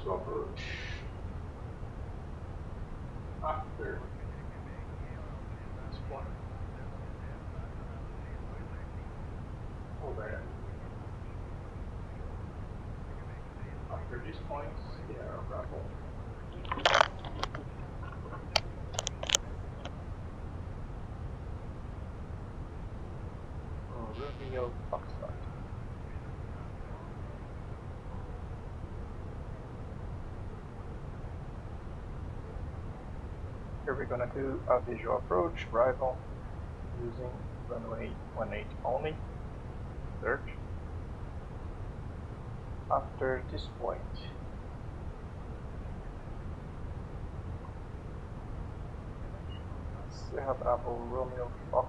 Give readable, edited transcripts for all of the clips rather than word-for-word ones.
to approach after this point. Oh, there. After these points, they are grapple. Romeo Foxtrot. Here we're gonna do a visual approach, arrival, using runway 18 only. Search. After this point, we have Bravo Romeo Fox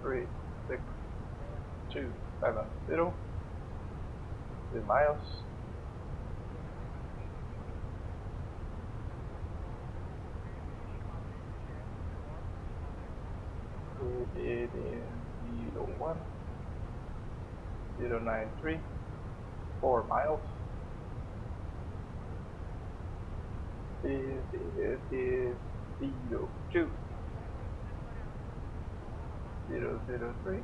36270, 3 miles. It is 01093, 4 miles. It is 02003,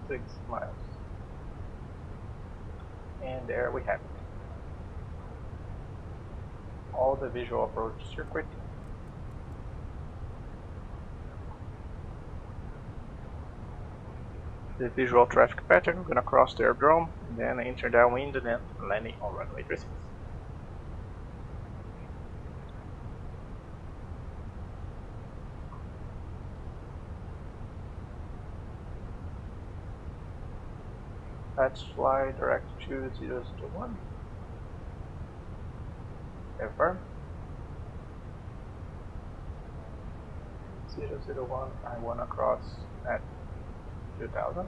6 miles. And there we have it. All the visual approach circuit. The visual traffic pattern, we're gonna cross the aerodrome, then enter downwind, and then landing on runway 36. Let's fly direct to 001. Confirm. 001, I wanna cross at 2000.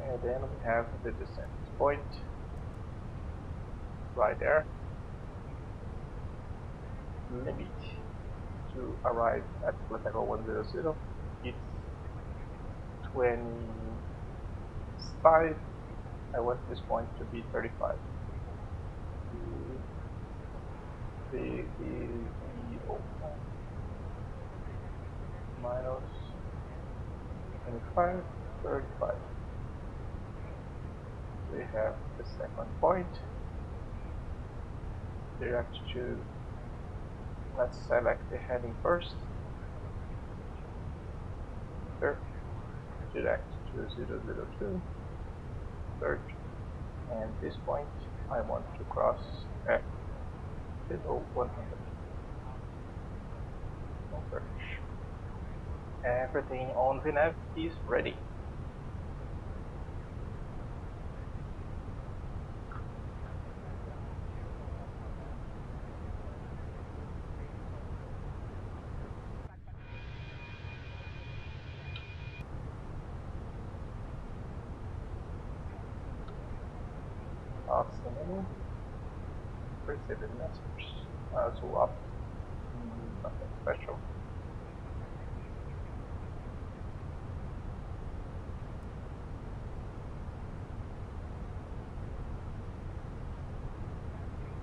And then we have the descent point right there. Limit to arrive at flight level 100. It's 25. I want this point to be 35. Minus 25, 35. We have the second point. Direct to, let's select the heading first. Direct to 002. Search. And this point I want to cross at below 100. Search. Everything on VNAV is ready. Awesome. Received message. So up. Nothing special.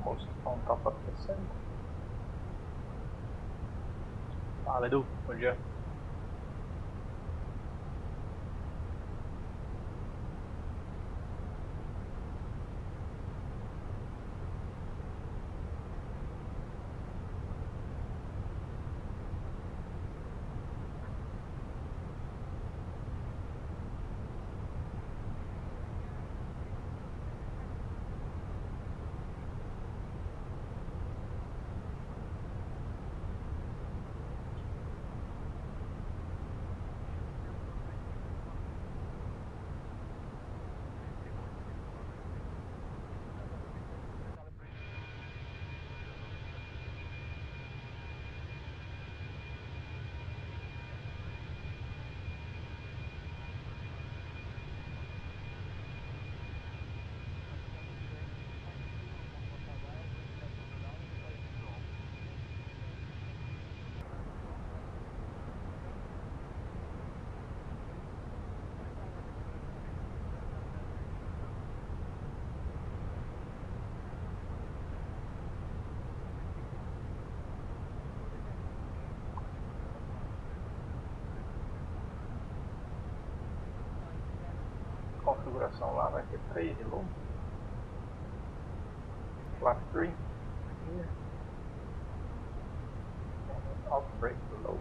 Most on top of the send. Fala, Edu. Bom dia. configuração lá vai ter 3 de low. Flat 3 here. And outbreak low.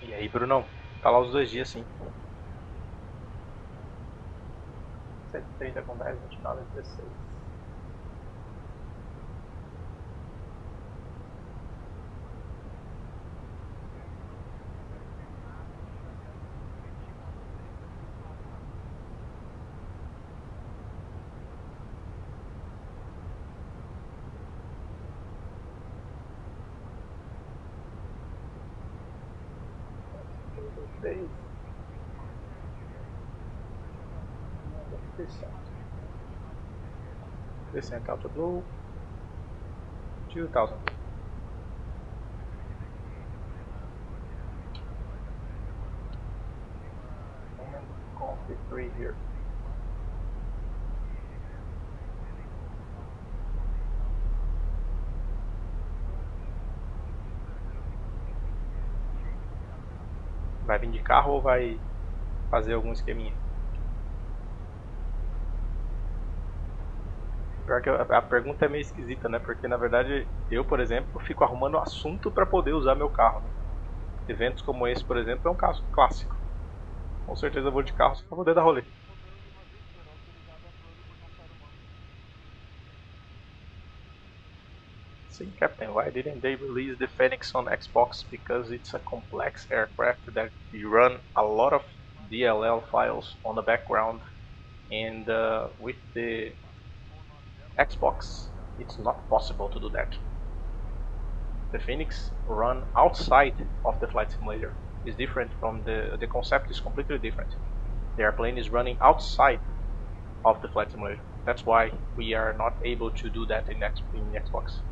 E aí, Brunão? Tá lá os 2 dias, sim. 130 com 10, 29, 16. Percent out of low, 2000. And config 3 here. Vai vir de carro ou vai fazer algum esqueminha? Pior que a pergunta é meio esquisita, né? Porque na verdade eu, por exemplo, fico arrumando assunto para poder usar meu carro. Né? Eventos como esse, por exemplo, é um caso clássico. Com certeza eu vou de carro só para poder dar rolê. Sim, Captain, why didn't they release the Fenix on Xbox? Because it's a complex aircraft that you run a lot of DLL files on the background, and with the Xbox it's not possible to do that. The Fenix run outside of the flight simulator. Is different from the concept is completely different. The airplane is running outside of the flight simulator. That's why we are not able to do that in Xbox.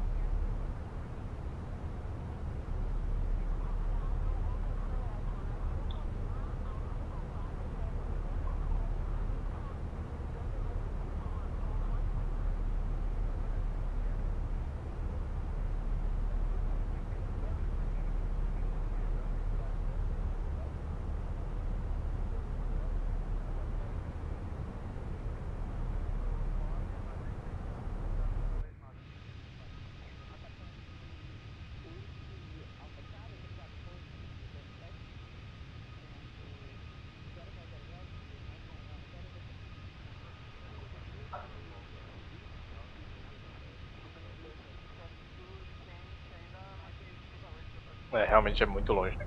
É, realmente é muito longe, né?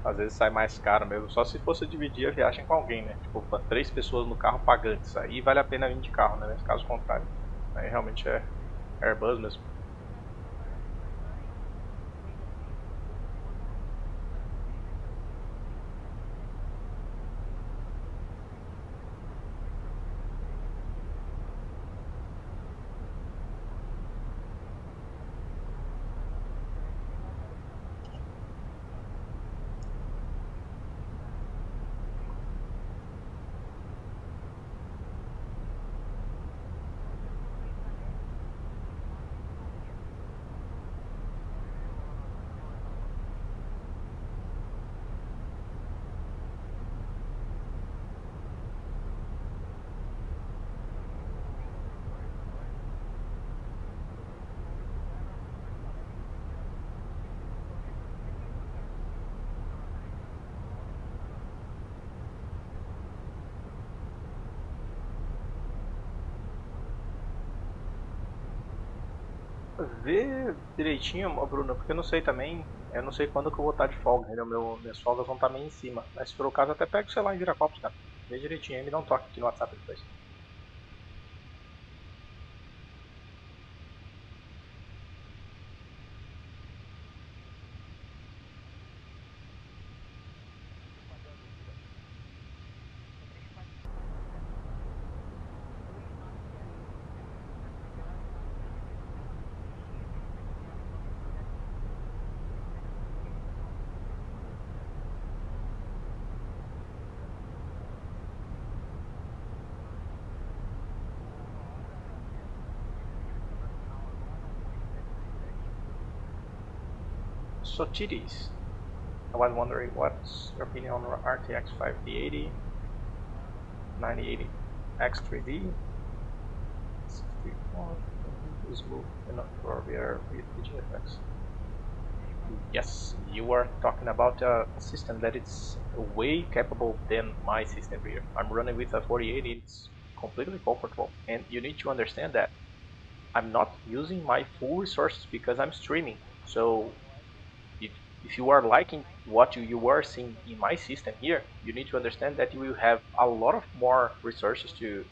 Às vezes sai mais caro mesmo, só se fosse dividir a viagem com alguém, né? Tipo, 3 pessoas no carro pagantes, aí vale a pena vir de carro, né? Nesse caso contrário, aí realmente é Airbus mesmo. Vê direitinho, Bruno, porque eu não sei também, eu não sei quando que eu vou estar de folga, entendeu? Minhas folgas vão estar meio em cima, mas se for o caso, até pego, sei lá, em Viracopos, cara. Vê direitinho aí, me dá um toque aqui no WhatsApp depois. So TDs, I was wondering what's your opinion on RTX 5080, 9080 X3D, 64, is move and for VR with VGFX. Yes, you are talking about a system that is way capable than my system here. I'm running with a 4080, it's completely comfortable, and you need to understand that I'm not using my full resources because I'm streaming. So if you are liking what you are seeing in my system here, you need to understand that you will have a lot of more resources to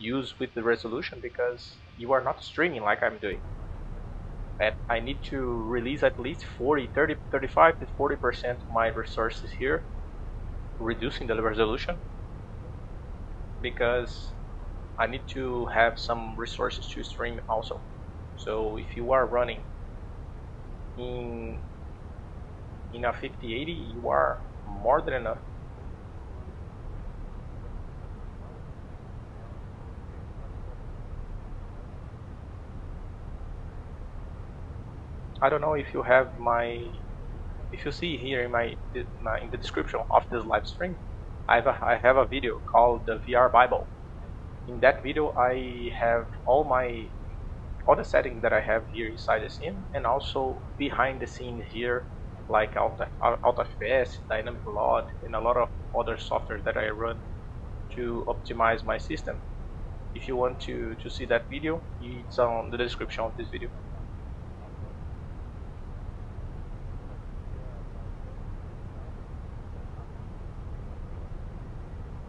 use with the resolution because you are not streaming like I'm doing. And I need to release at least 35 to 40% of my resources here, reducing the resolution, because I need to have some resources to stream also. So if you are running in a 5080, you are more than enough. I don't know if you have if you see here in the description of this live stream, I have a video called the VR Bible. In that video, I have all the settings that I have here inside the scene, and also behind the scenes here, like AutoFS, Dynamic Load, and a lot of other software that I run to optimize my system. If you want to see that video, it's on the description of this video.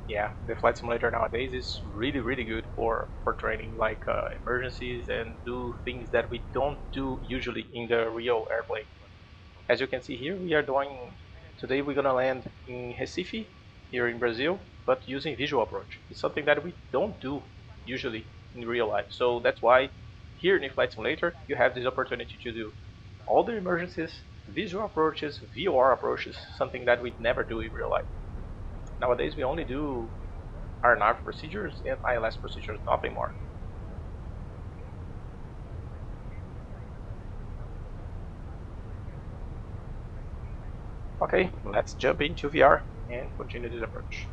Yeah, the flight simulator nowadays is really good for training, like emergencies and do things that we don't do usually in the real airplane. As you can see here, today we're gonna land in Recife, here in Brazil, but using visual approach. It's something that we don't do usually in real life. So that's why here in Flight Simulator, you have this opportunity to do all the emergencies, visual approaches, VOR approaches, something that we never do in real life. Nowadays, we only do RNAV procedures and ILS procedures, nothing more. Okay, let's jump into VR and continue this approach.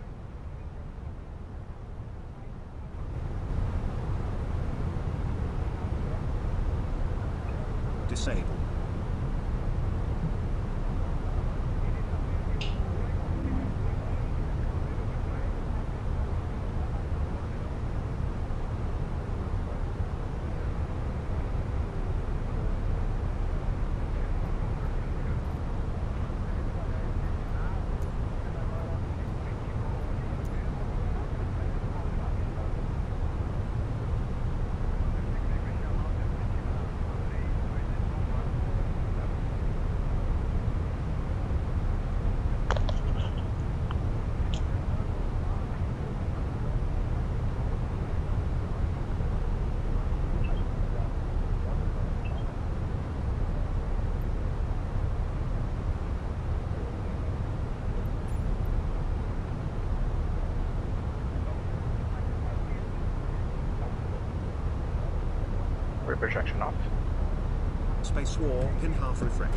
Disable. Projection off. Spacewalk in half refresh.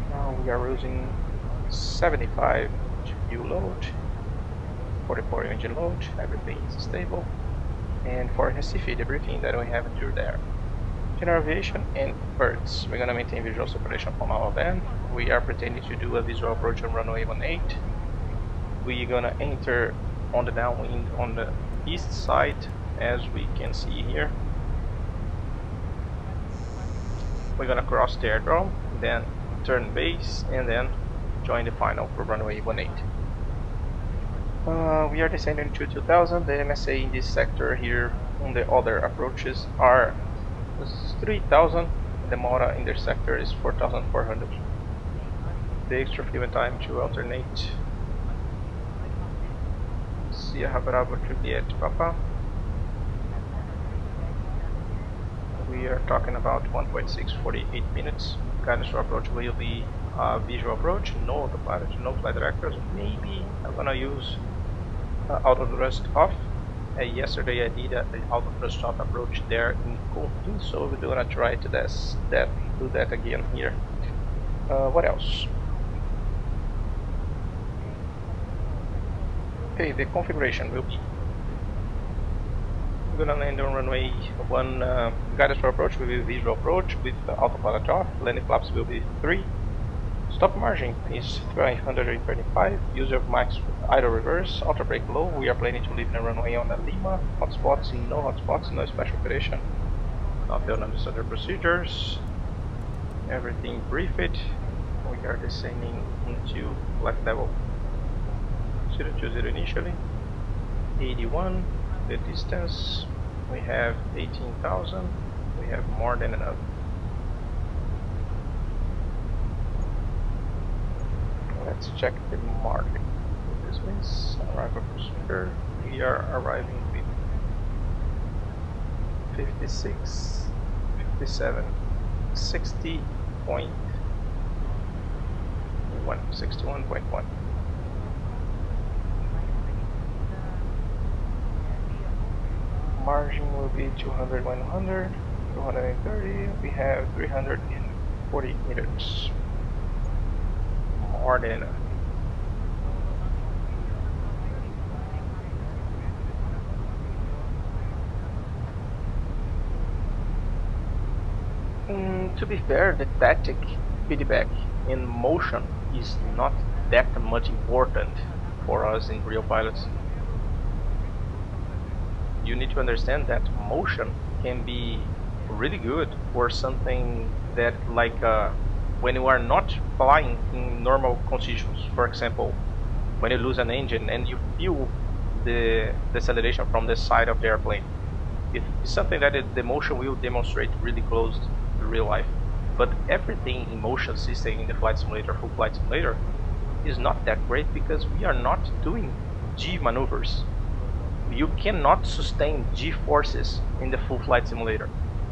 Now we are using 75 fuel load, 44 engine load, everything is stable. And for Recife, the briefing that we have through there. General aviation and birds. We're gonna maintain visual separation from all of them. We are pretending to do a visual approach on runway 18. We're gonna enter on the downwind on the east side, as we can see here. We're gonna cross the airdrome, then turn base, and then join the final for runway 18. We are descending to 2000. The MSA in this sector here on the other approaches are 3000. The MORA in this sector is 4400. The extra fuel time to alternate. Sierra Bravo Juliet Papa. We are talking about 1.648 minutes. Guidance to approach will be a visual approach, no autopilot, no flight directors. Maybe I'm gonna use auto thrust off, Yesterday I did an auto thrust shot approach there in Fonte, so we're gonna try to do that again here. What else? Okay, the configuration will be: we're gonna land on runway 1, guided for approach will be visual approach with autopilot off, landing flaps will be 3, stop margin is 325, use of max idle reverse, auto brake low, we are planning to leave the runway on a Lima, hotspots, no special operation, not the unnecessary procedures, everything briefed, we are descending into flight level 020 initially, 81, the distance, we have 18,000, we have more than enough. Let's check the market. This means arrival procedure, we are arriving with 56, 57, 60.1, 61.1. Margin will be 200, 100, 230, we have 340 meters. More than enough. To be fair, the static feedback in motion is not that much important for us in real pilots. You need to understand that motion can be really good for something that, like when you are not flying in normal conditions. For example, when you lose an engine and you feel the deceleration from the side of the airplane. It's something that the motion will demonstrate really close to real life. But everything in motion system in the flight simulator, full flight simulator, is not that great because we are not doing G maneuvers. You cannot sustain G forces in the full flight simulator.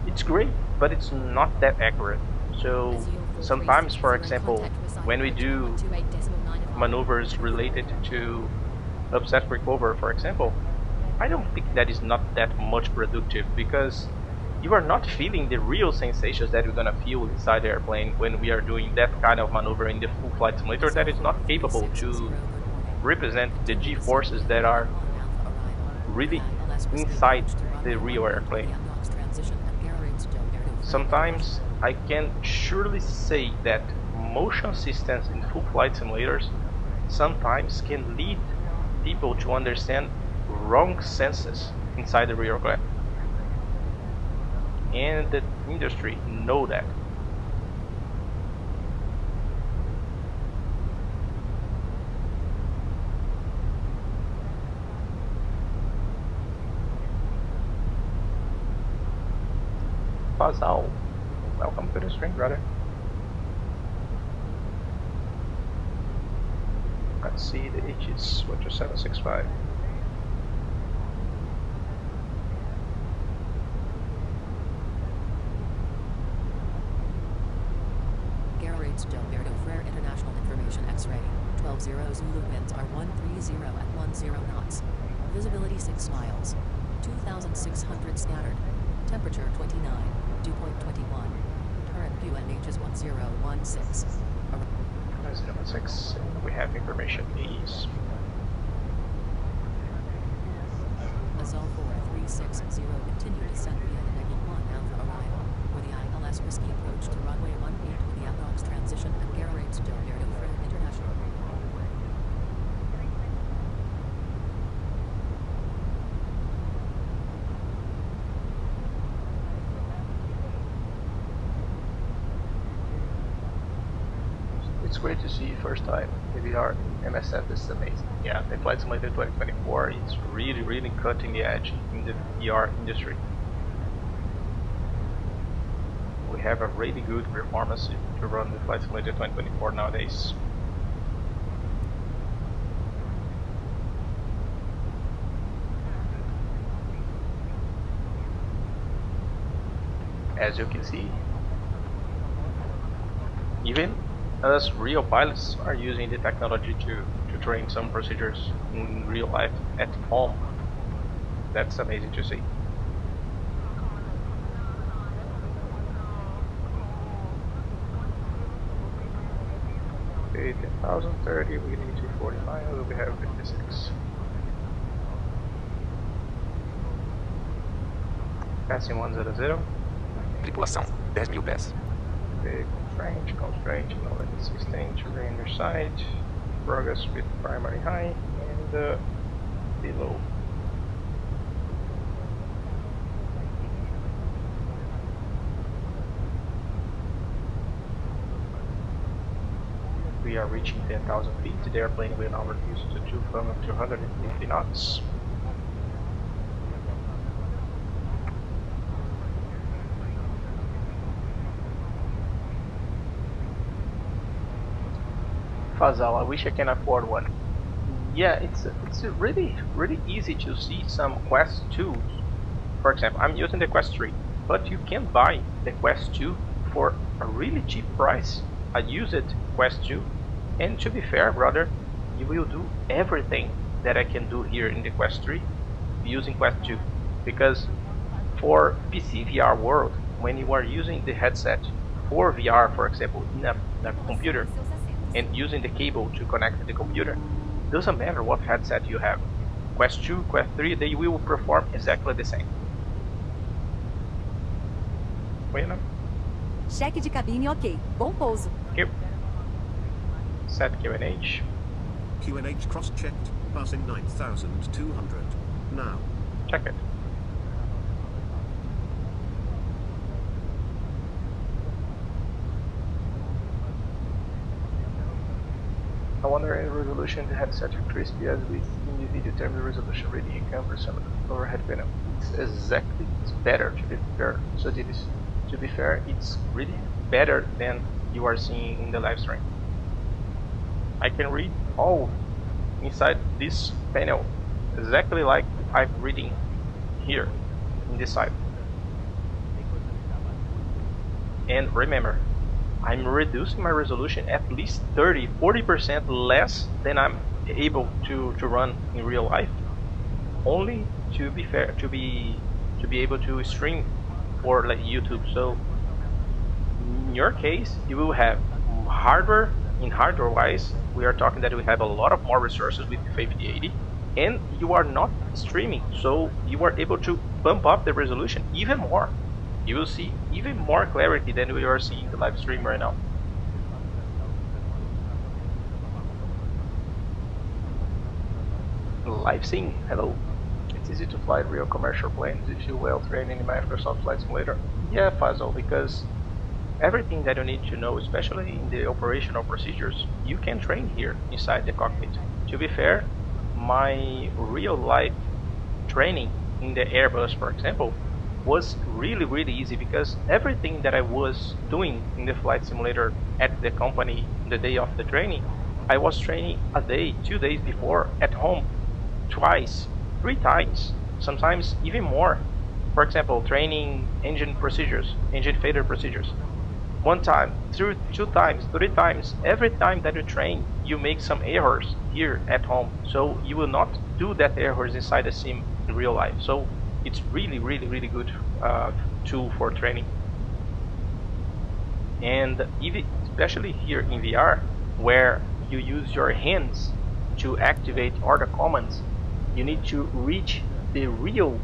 It's great, but it's not that accurate. So sometimes, for example, when we do maneuvers related to upset recover, for example, I don't think that is not that much productive because you are not feeling the real sensations that you're gonna feel inside the airplane when we are doing that kind of maneuver in the full flight simulator that is not capable to represent the G forces that are really inside the real airplane. Sometimes I can surely say that motion systems in full flight simulators sometimes can lead people to understand wrong senses inside the real aircraft. And the industry know that. Fazal, welcome to the stream, brother. Let's see the H's, which is 765. Delberto Frere International Information X-ray. 12-0 Zulu winds are 130 at 10 knots. Visibility 6 miles. 2,600 scattered. Temperature 29. Dew point 21. Current QNH is 1016. 016, we have information is Azul 4360, continue descent via the -1 Alpha arrival, for the ILS Whiskey approach to runway 18 with the Approx transition and Garrates Delberto Frere International. It's great to see first time PBR MSF. This is amazing. Yeah, the Flight Simulator 2024 is really cutting the edge in the VR industry. We have a really good performance to run the Flight Simulator 2024 nowadays. As you can see, even us real pilots are using the technology to train some procedures in real life at home. That's amazing to see. Okay, 10,030, we need 240 miles, we have 56. Passing 100. Tripulação, 10.000 pés. Okay, constraint, no let us sustain terrain your side. Progress with primary high and below. We are reaching 10,000 feet. The airplane will now reduce to 250 knots. Fazal, I wish I can afford one. Yeah, it's really easy to see some Quest 2s. For example, I'm using the Quest 3, but you can buy the Quest 2 for a really cheap price. I use it Quest 2, and to be fair, brother, you will do everything that I can do here in the Quest 3 using Quest 2, because for PC VR world, when you are using the headset for VR, for example, in a computer, and using the cable to connect to the computer, doesn't matter what headset you have. Quest 2, Quest 3, they will perform exactly the same. Bueno. Cheque de cabine ok. Bom pouso. Yep. Set QNH. QNH cross-checked, passing 9,200. Now. Check it. I wonder if resolution the headset increased because with in the video term the resolution really cumbersome overhead panel. It's better to be fair. So to be fair, it's really better than you are seeing in the live stream. I can read all inside this panel exactly like I'm reading here in this side. And remember, I'm reducing my resolution at least 30-40% less than I'm able to run in real life, only to be fair, to be able to stream for like YouTube. So in your case, you will have hardware. In hardware wise, we are talking that we have a lot of more resources with the 5080, and you are not streaming, so you are able to bump up the resolution even more. You will see even more clarity than we are seeing the live stream right now. Live Sync, hello. It's easy to fly real commercial planes if you're well trained in the Microsoft Flight Simulator. Yeah, Fazal, because everything that you need to know, especially in the operational procedures, you can train here inside the cockpit. To be fair, my real life training in the Airbus, for example, was really easy, because everything that I was doing in the flight simulator at the company the day of the training, I was training a day, 2 days before at home, twice, 3 times, sometimes even more. For example, training engine procedures, engine failure procedures. 1 time, 2 times, 3 times. Every time that you train, you make some errors here at home, so you will not do that errors inside the sim in real life. So it's really good tool for training. And even especially here in VR, where you use your hands to activate other commands, you need to reach the real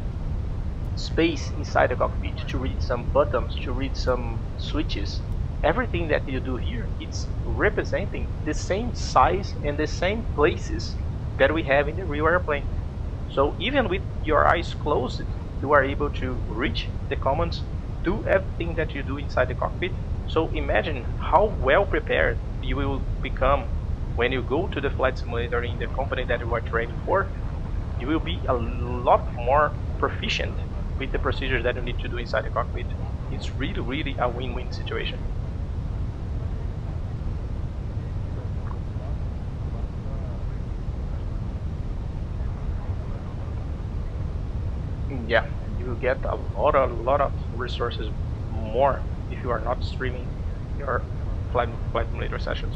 space inside the cockpit to read some buttons, to read some switches. Everything that you do here, it's representing the same size and the same places that we have in the real airplane. So even with your eyes closed, you are able to reach the commands, do everything that you do inside the cockpit. So imagine how well prepared you will become when you go to the flight simulator in the company that you are training for. You will be a lot more proficient with the procedures that you need to do inside the cockpit. It's really a win-win situation. Yeah, you will get a lot of resources more if you are not streaming your flight simulator sessions.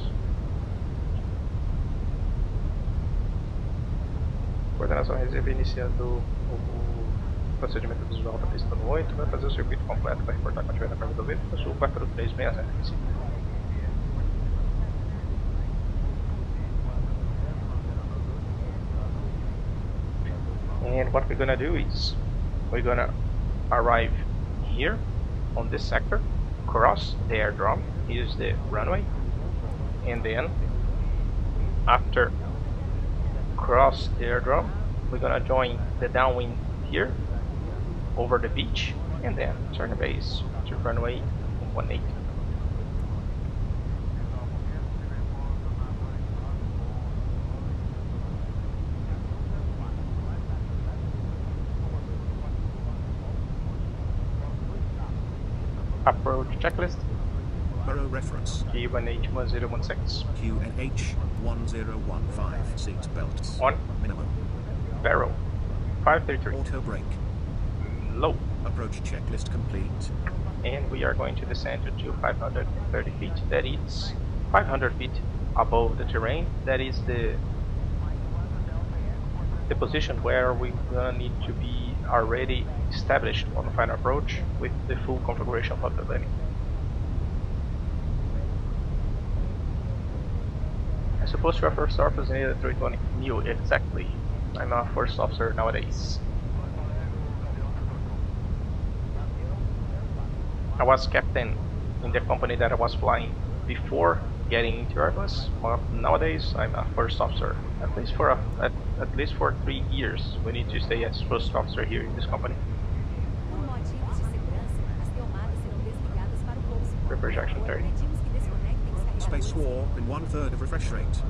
Coordenação reserva iniciando o Procedimento visual da pista no 8, vai fazer o circuito completo, vai reportar quando tiver na curva do vento, sul 4360. And what we're gonna do is, we're gonna arrive here on this sector, cross the airdrome, use the runway, and then after cross the airdrome, we're gonna join the downwind here over the beach, and then turn the base to runway 18. Approach checklist. Borough reference. Q1H1016. QNH 1015. Seat belts. On. Minimum. Barrel. 533. Auto brake. Low. Approach checklist complete. And we are going to descend to 530 feet. That is 500 feet above the terrain. That is the position where we're gonna need to be already established on the final approach with the full configuration of the landing. I'm supposed to have first officer in the 320. New, exactly. I'm a first officer nowadays. I was captain in the company that I was flying before getting into Airbus. Well, nowadays I'm a first officer. At least for 3 years we need to stay as first officer here in this company. Por motivos de segurança, as tomadas serão desligadas para o pouso. Projection 30. Pedimos que desconectem os Space carregadores. war in 1/3 of refresh rate.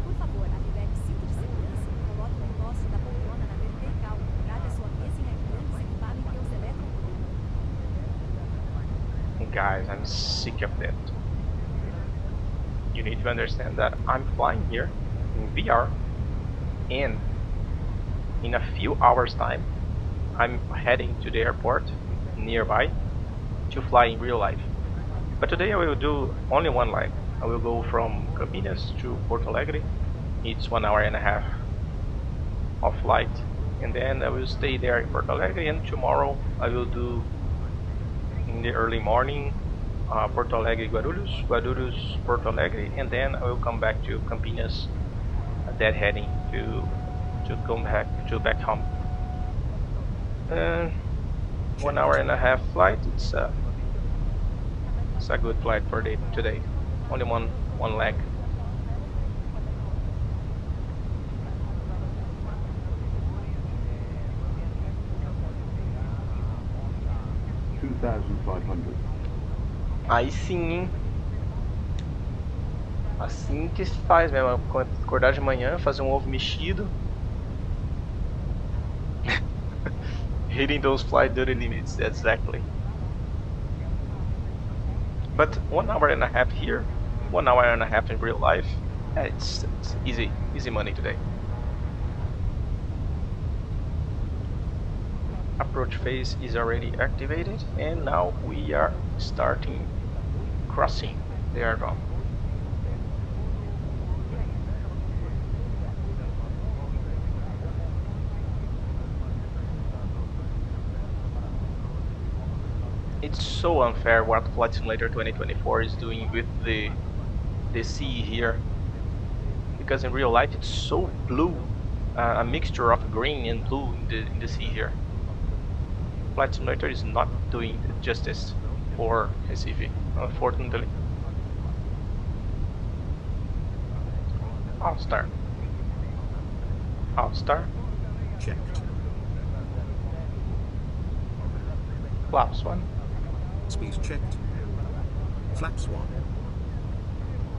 Por favor, ativere o cinto de segurança, coloque o encosto da poltrona na vertical, traga sua mesa e grandes equipamentos elétricos. Guys, I'm sick of that. You need to understand that I'm flying here in VR, and in a few hours time I'm heading to the airport nearby to fly in real life. But today I will do only one leg. I will go from Campinas to Porto Alegre. It's 1 hour and a half of flight, and then I will stay there in Porto Alegre, and tomorrow I will do in the early morning Porto Alegre Guarulhos, Guarulhos Porto Alegre, and then I will come back to Campinas, dead heading to come back home. 1 hour and a half flight. It's a good flight for today. Only one leg. Aí sim, hein? Assim que se faz mesmo, acordar de manhã, fazer um ovo mexido. Hitting those flight duty limits, exactly. But 1 hour and a half here, 1 hour and a half in real life, it's easy money today. Approach phase is already activated, and now we are starting crossing the airdrome. It's so unfair what Flight Simulator 2024 is doing with the sea here, because in real life it's so blue, a mixture of green and blue in the sea here. Flight Simulator is not doing justice for Recife, unfortunately. All-star. All-star. Checked. Flaps 1. Speed checked. Flaps 1.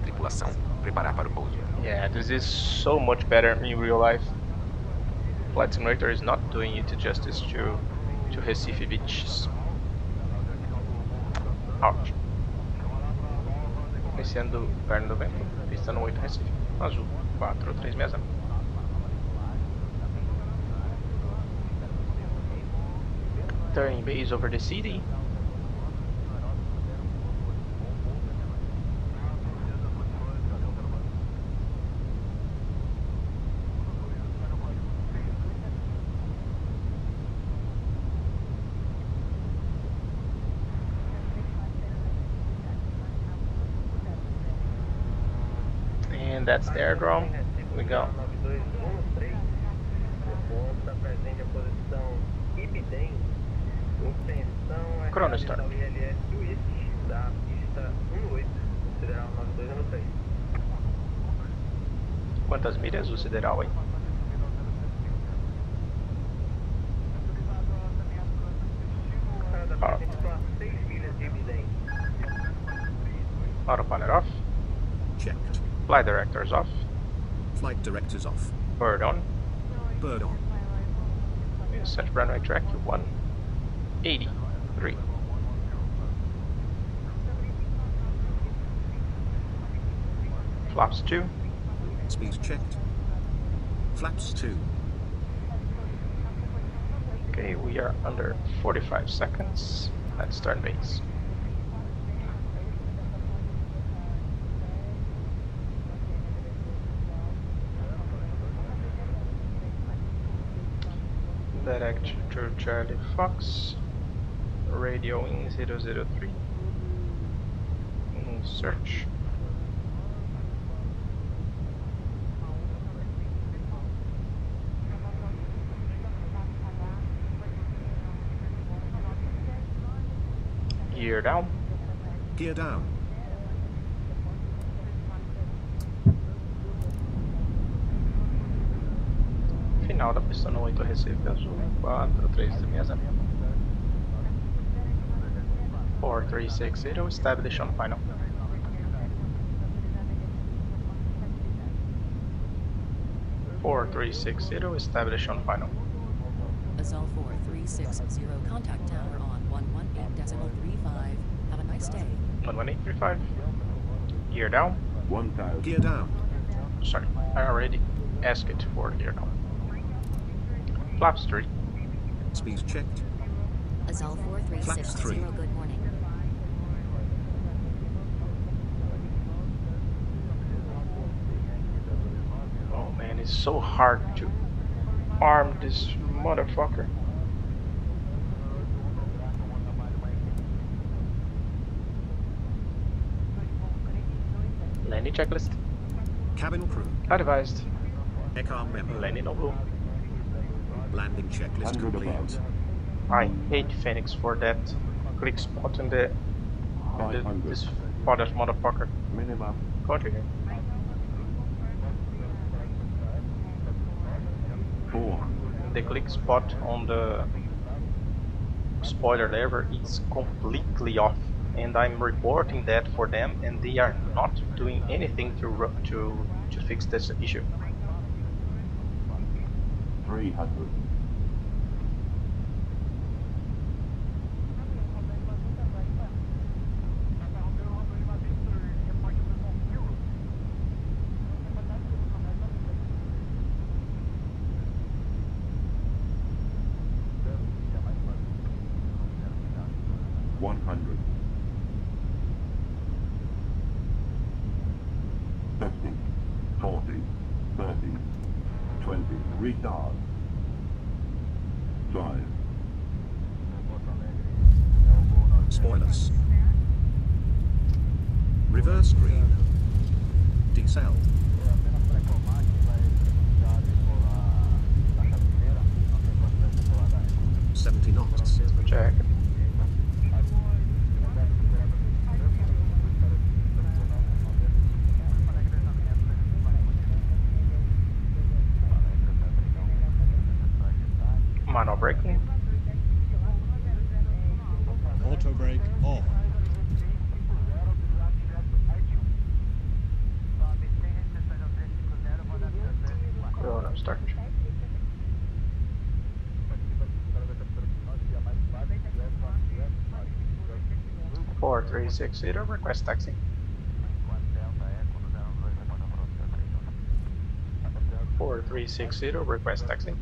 Tripulação, preparar para o pouso. Yeah, this is so much better in real life. Flight Simulator is not doing it justice to Recife beaches. Ouch. Iniciando o inverno do vento, pista no 8 Recife, azul 4360. Turning base over the city. that's the airdrome. We go. Chrono start. Quantas milhas o sideral aí? Autopilot off. Checked. Flight directors off. Flight directors off. Bird on. Bird on. Set runway track 183. Flaps 2. Speed checked. Flaps 2. Okay, we are under 45 seconds. Let's turn base. Direct to Charlie Fox. Radioing 003. Search. Gear down. Gear down. Final da pista no 8, Recife Azul 436. 4360, establish on final. Establish on final. Azul 4360, contact tower on 118.35. Have a nice day. 11835. Gear down. 1000. Gear down. Sorry, I already asked it for gear down. Flaps 3. Speed checked. Azul Flaps 3. 4360, good morning. Oh man, it's so hard to arm this motherfucker. Landing checklist. Cabin crew. Advised. ECAR memo. Landing on blue. Landing checklist complete. I hate Fenix for that click spot in the this father's motherfucker. Minimum. Continue. 4. The click spot on the spoiler lever is completely off, and I'm reporting that for them, and they are not doing anything to fix this issue. 300. Retard. 5. Spoilers. Reverse green. Decel. 70 knots. Check. Manual braking. Auto brake off. Chrono start. Four, 360, request taxi. 4360, request taxi.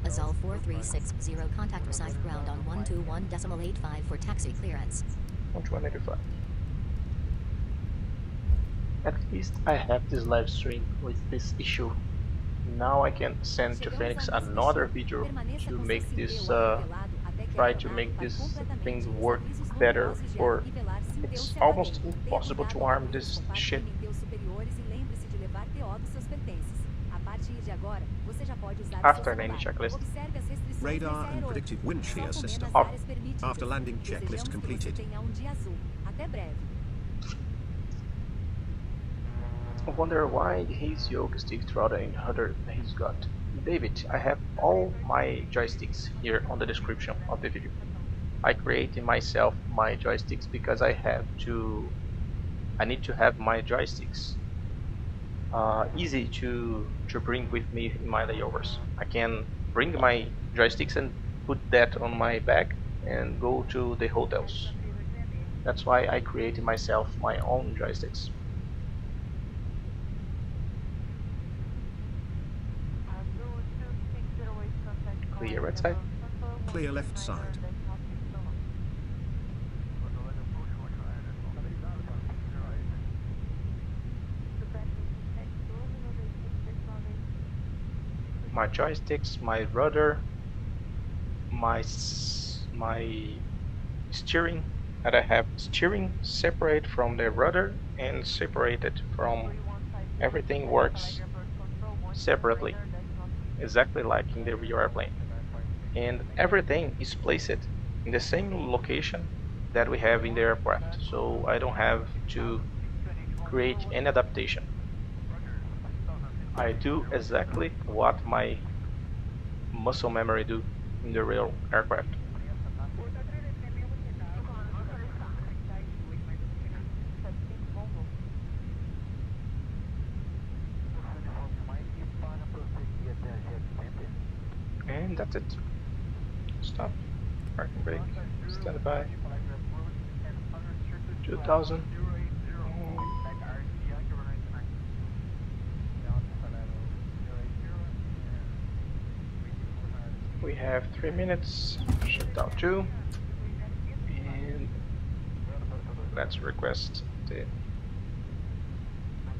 Azul 4360, contact received ground on 121.85 for taxi clearance. 185. At least I have this live stream with this issue. Now I can send to Fenix another video to make this try to make this thing work better. For it's almost impossible to arm this shit. levar TO dos seus pertences. A partir de agora, você já pode usar o seu After landing celular. checklist. Observe as restrições Radar nesse and aeródromo. predictive wind Só shear comendo system. as Off. áreas permitidas. After landing Desejamos checklist que completed. você tenha um dia azul. Até breve. I wonder why his yoke stick throttle and rudder he's got. David, I have all my joysticks here on the description of the video. I created myself my joysticks because I need to have my joysticks easy to bring with me in my layovers. I can bring my joysticks and put that on my bag and go to the hotels. That's why I created myself my own joysticks. Clear right side. Clear left side. My joysticks, my rudder, my steering, and I have steering separate from the rudder and separated from everything works separately, exactly like in the real airplane. And everything is placed in the same location that we have in the aircraft, so I don't have to create any adaptation. I do exactly what my muscle memory do in the real aircraft. And that's it. Stop. Parking brake. Stand by. 2000. We have 3 minutes. Shut down 2. And let's request the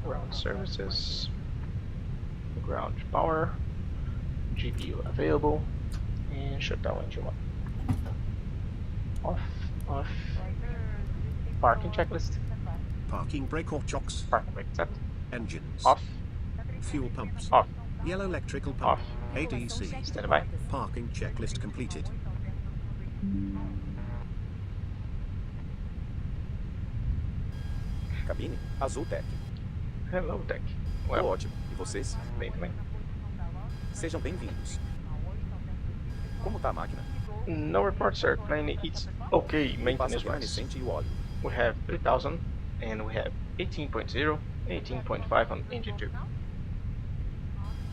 ground services. Ground power. GPU available. And shut down engine 1. Off. Parking checklist. Parking brake or chocks. Parking brake set. Engines. Off. Fuel pumps. Off. Yellow electrical pump. Off. ADC. Stand by. Parking checklist completed. Cabine, ARZOPA. Hello, Tech. Tô Well, ótimo. E vocês? bem também. Sejam bem-vindos. Como tá a máquina? No report, sir. Plane, it's okay, Me passa o maintenance wise. remanescente e o óleo. We have 3000 and we have 18.0, 18.5 on engine 2.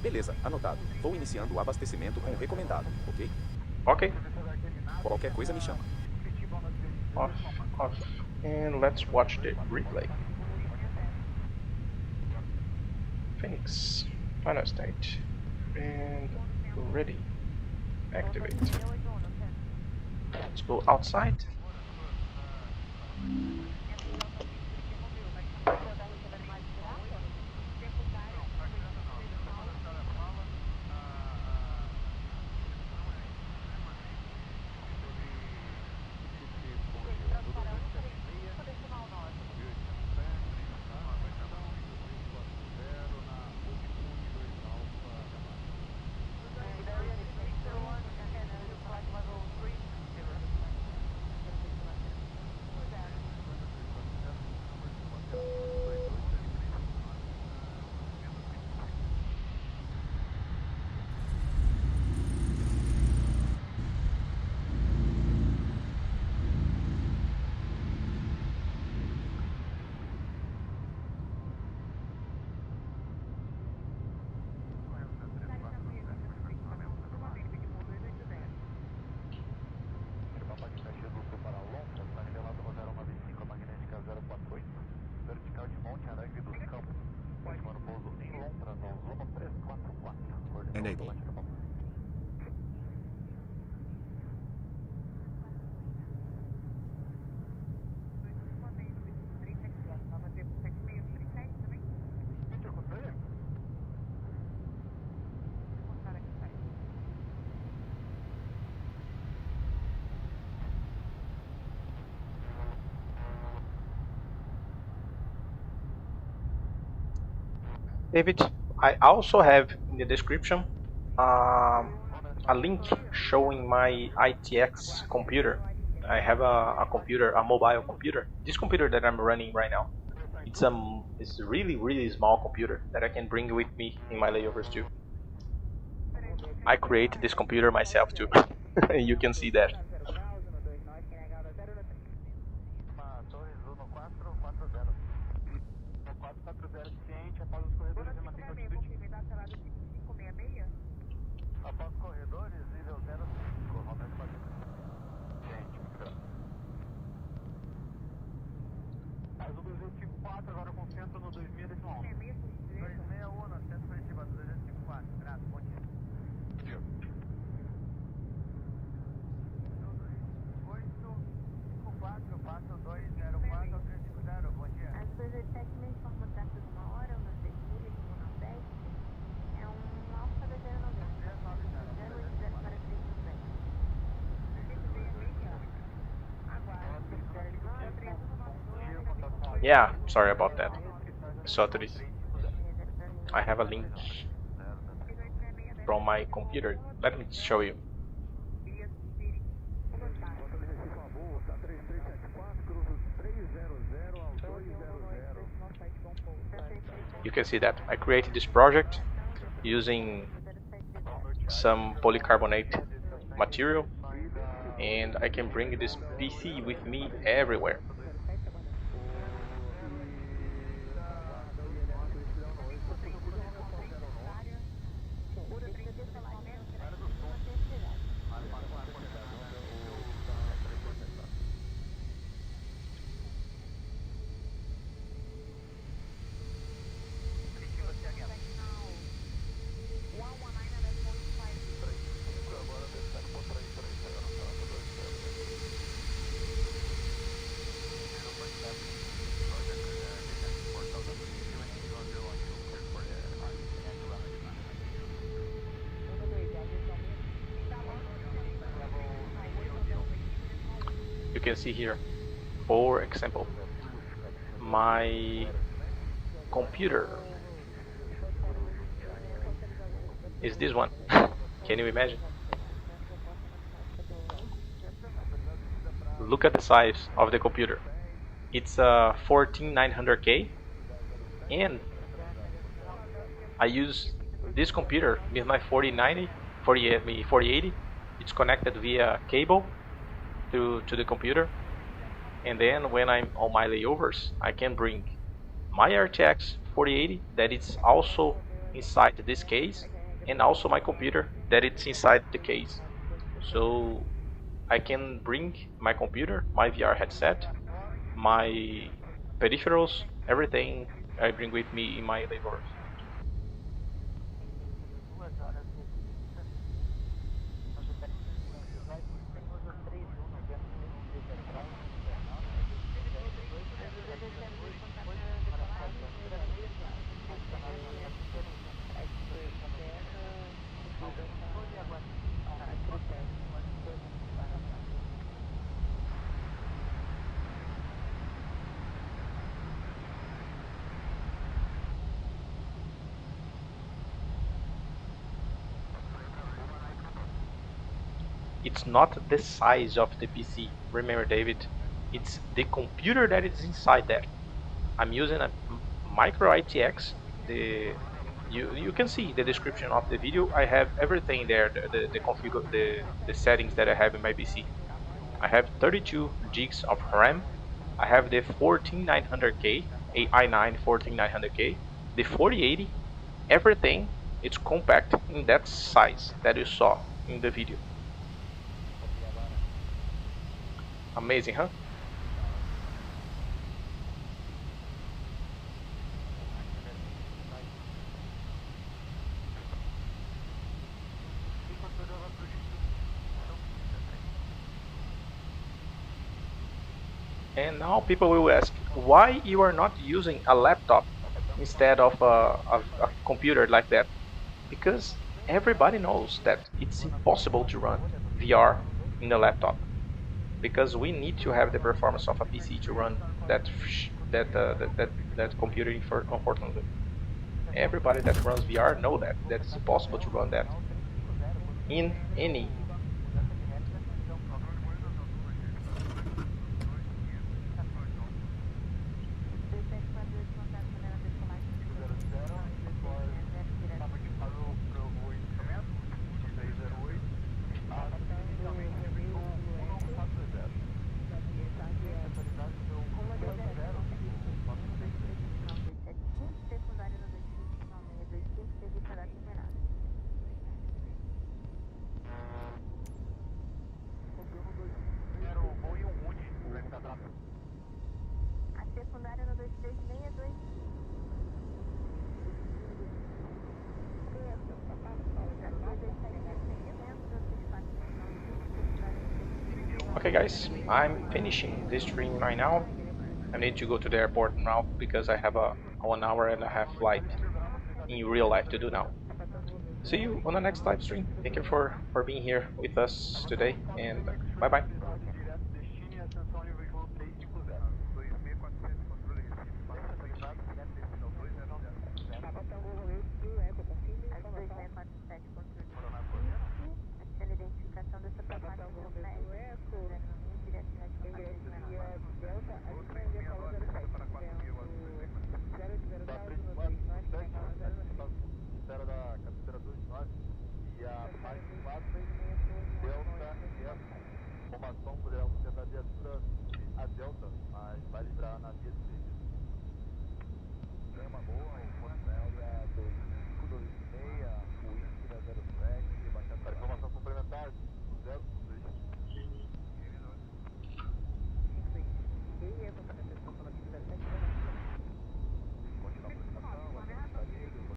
Beleza, anotado. Vou iniciando o abastecimento com o recomendado, ok? Okay, Qualquer coisa me chama. off. And let's watch the replay. Phoenix, final state. And ready. Activate. Let's go outside. Enable. David, I also have in the description a link showing my ITX computer. I have a computer, a mobile computer. This computer that I'm running right now, it's a really small computer that I can bring with me in my layovers too. I created this computer myself too. You can see that. Yeah, sorry about that. So I have a link from my computer. Let me show you. You can see that I created this project using some polycarbonate material, and I can bring this PC with me everywhere. You can see here, for example, my computer is this one. Can you imagine? Look at the size of the computer. It's a 14900K, and I use this computer with my 4080. It's connected via cable to the computer, and then when I'm on my layovers, I can bring my RTX 4080 that it's also inside this case, and also my computer that it's inside the case. So I can bring my computer, my VR headset, my peripherals, everything I bring with me in my layovers. It's not the size of the PC. Remember, David, it's the computer that is inside there. I'm using a micro ITX. You can see the description of the video. I have everything there. The configure the settings that I have in my PC. I have 32 gigs of RAM. I have the 14900K, i9 14900K, the 4080. Everything it's compact in that size that you saw in the video. Amazing, huh? And now people will ask, why you are not using a laptop instead of a computer like that? Because everybody knows that it's impossible to run VR in a laptop, because we need to have the performance of a PC to run that computer, unfortunately. Everybody that runs VR know that it's possible to run that in any. Okay guys, I'm finishing this stream right now. I need to go to the airport now because I have a 1.5 hour flight in real life to do now. See you on the next live stream. Thank you for being here with us today, and bye bye. Formação por ela da viatura a Delta, mas vai livrar na via de Tem uma boa,